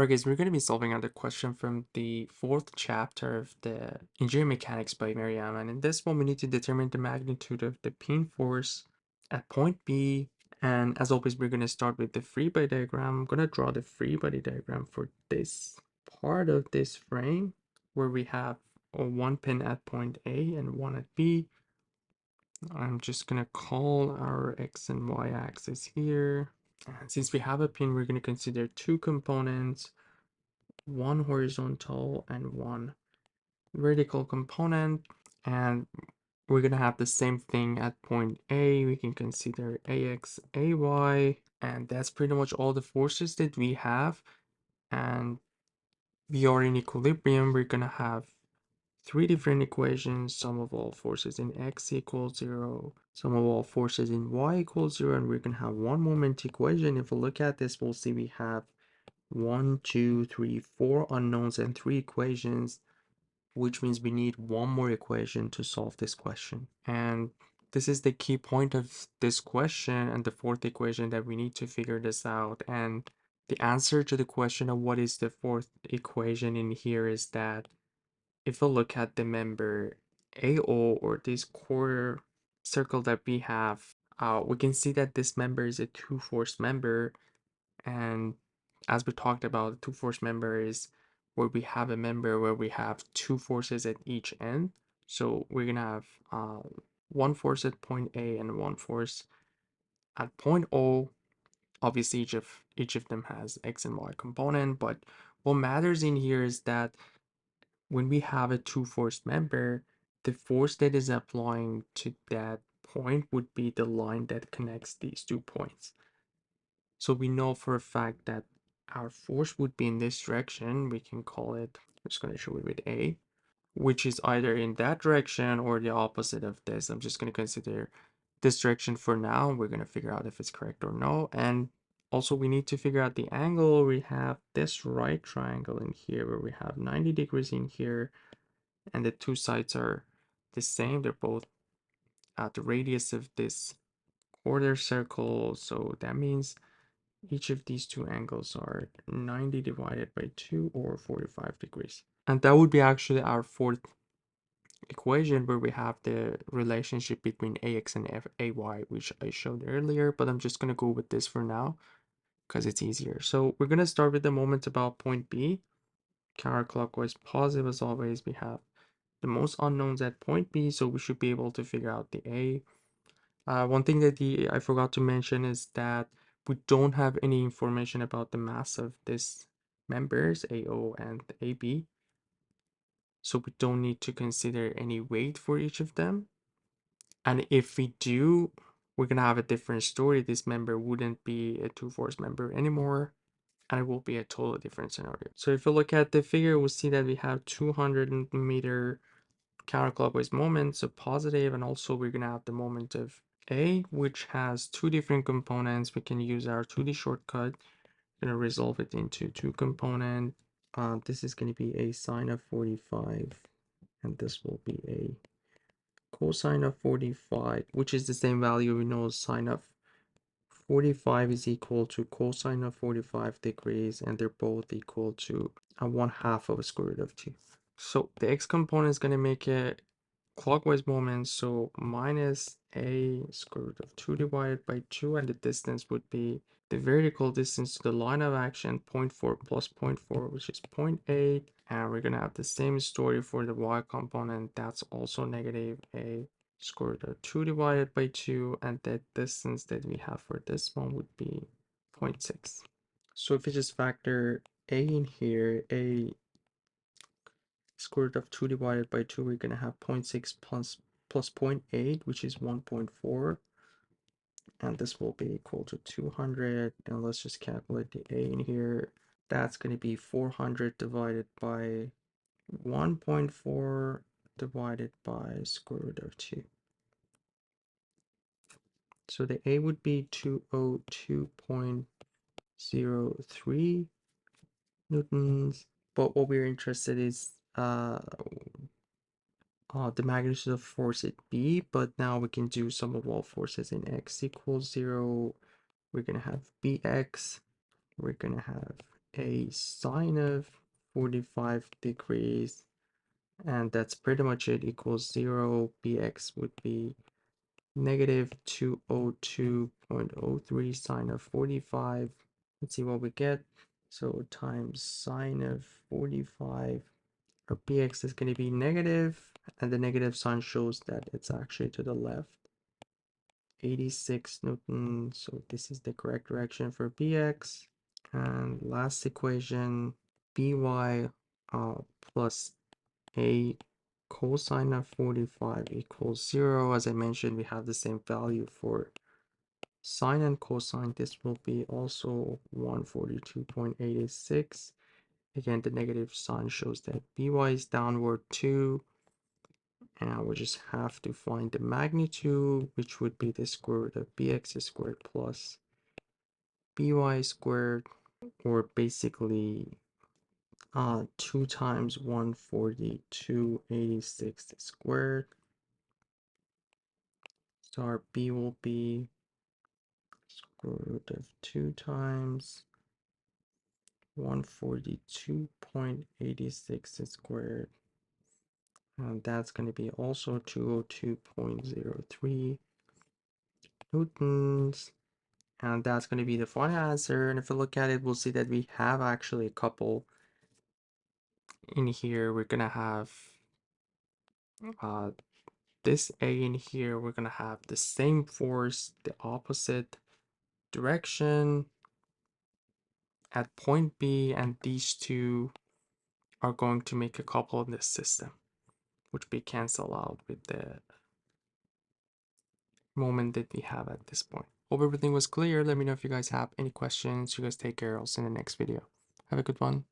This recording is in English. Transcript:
Alright guys, we're going to be solving another question from the fourth chapter of the engineering mechanics by Meriam, and in this one we need to determine the magnitude of the pin force at point B. And as always, we're going to start with the free body diagram. I'm going to draw the free body diagram for this part of this frame where we have one pin at point A and one at B. I'm just going to call our X and Y axis here. And since we have a pin, we're going to consider two components, one horizontal and one vertical component, and we're gonna have the same thing at point A. We can consider AX, AY, and that's pretty much all the forces that we have. And we are in equilibrium. We're gonna have three different equations: sum of all forces in X equals 0, sum of all forces in Y equals 0, and we're gonna have one moment equation. If we look at this, we'll see we have 1, 2, 3, 4 unknowns and 3 equations, which means we need one more equation to solve this question. And this is the key point of this question and the fourth equation, that we need to figure this out. And the answer to the question of what is the fourth equation in here is that if we look at the member AO, or this quarter circle that we have, we can see that this member is a two-force member. And as we talked about, the two-force member is where we have a member where we have two forces at each end. So we're gonna have one force at point A and one force at point O. Obviously, each of them has X and Y component, but what matters in here is that when we have a two-force member, the force that is applying to that point would be the line that connects these 2 points. So we know for a fact that our force would be in this direction. We can call it, I'm just going to show it with A, which is either in that direction or the opposite of this. I'm just going to consider this direction for now. We're going to figure out if it's correct or no. And also we need to figure out the angle. We have this right triangle in here where we have 90 degrees in here, and the two sides are the same. They're both at the radius of this quarter circle. So that means each of these two angles are 90 divided by 2, or 45 degrees. And that would be actually our fourth equation, where we have the relationship between AX and AY, which I showed earlier, but I'm just going to go with this for now because it's easier. So we're going to start with the moment about point B. Counterclockwise positive as always. We have the most unknowns at point B, so we should be able to figure out the A. One thing that I forgot to mention is that we don't have any information about the mass of these members, AO and AB. So we don't need to consider any weight for each of them. And if we do, we're going to have a different story. This member wouldn't be a two-force member anymore, and it will be a totally different scenario. So if you look at the figure, we'll see that we have 200-meter counterclockwise moment, so positive, and also we're going to have the moment of A, which has two different components. We can use our 2D shortcut, going to resolve it into two component. This is going to be a sine of 45, and this will be a cosine of 45, which is the same value. We know sine of 45 is equal to cosine of 45 degrees, and they're both equal to 1/2 of a square root of 2. So the x component is going to make a clockwise moment, so minus a square root of 2 divided by 2, and the distance would be the vertical distance to the line of action, 0.4 plus 0.4, which is 0.8. And we're going to have the same story for the y component. That's also negative a square root of 2 divided by 2, and the distance that we have for this one would be 0.6. So if we just factor a in here, a square root of 2 divided by 2, we're going to have 0.6 plus 0.8, which is 1.4. And this will be equal to 200. And let's just calculate the a in here. That's going to be 400 divided by 1.4 divided by square root of 2. So the a would be 202.03 newtons. But what we're interested in is the magnitude of force at B, but now we can do sum of all forces in X equals 0. We're going to have Bx, we're going to have a sine of 45 degrees, and that's pretty much it, equals 0. Bx would be negative 202.03 sine of 45. Let's see what we get. So times sine of 45, our Bx is going to be negative, and the negative sign shows that it's actually to the left. 86 Newton, so this is the correct direction for Bx. And last equation, By plus a cosine of 45 equals 0. As I mentioned, we have the same value for sine and cosine. This will be also 142.86. Again, the negative sign shows that By is downward too. And we just have to find the magnitude, which would be the square root of Bx squared plus By squared, or basically 2 times 142.86 squared. So our B will be square root of 2 times 142.86 squared. And that's going to be also 202.03 newtons. And that's going to be the final answer. And if we look at it, we'll see that we have actually a couple in here. We're going to have this A in here. We're going to have the same force, the opposite direction at point B, and these two are going to make a couple in this system, which we cancel out with the moment that we have at this point. Hope everything was clear. Let me know if you guys have any questions. You guys take care. I'll see you in the next video. Have a good one.